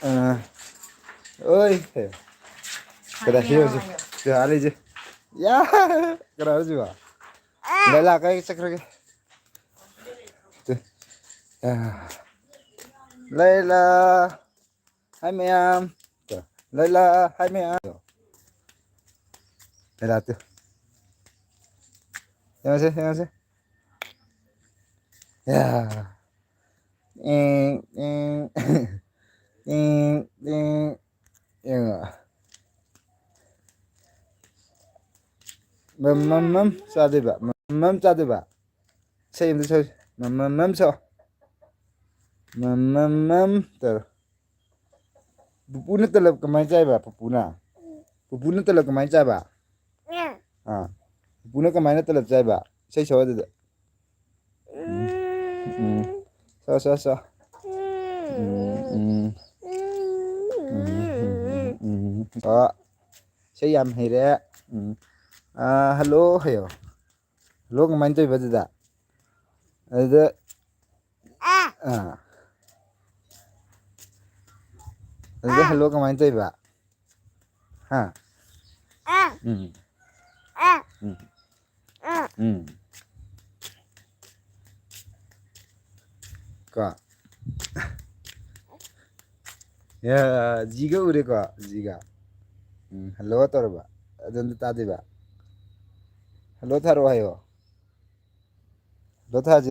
아, 어이, 그다 헤어져. 저 알이지. 야, 그러지 마. 내가 가기 시작하게. 야, 레일라, hai mẹ em. Leila, hai mẹ em. Leila tuh. Yang masih. Ya. Ing. Ing. Ya. Mem, sade ba. Mem sade ba. Sayım da söyle. Mem so. Mem ter. Pupuna talab kamay chay ba? Pupuna. Pupuna talab kamay chay ba? Ah. Pupuna kamay na talab chay ba? Say so da. So. Đó. Say yam hay đấy. Hello hayo. Hello kamay chay ba da? Ada. Ah. Ada hello kamay chay ba? Ha. Ka. Ya, jiga ure ka, jiga. Hello tarba. Adan ta de ba. Hello tharo hayo. Hello tha ji.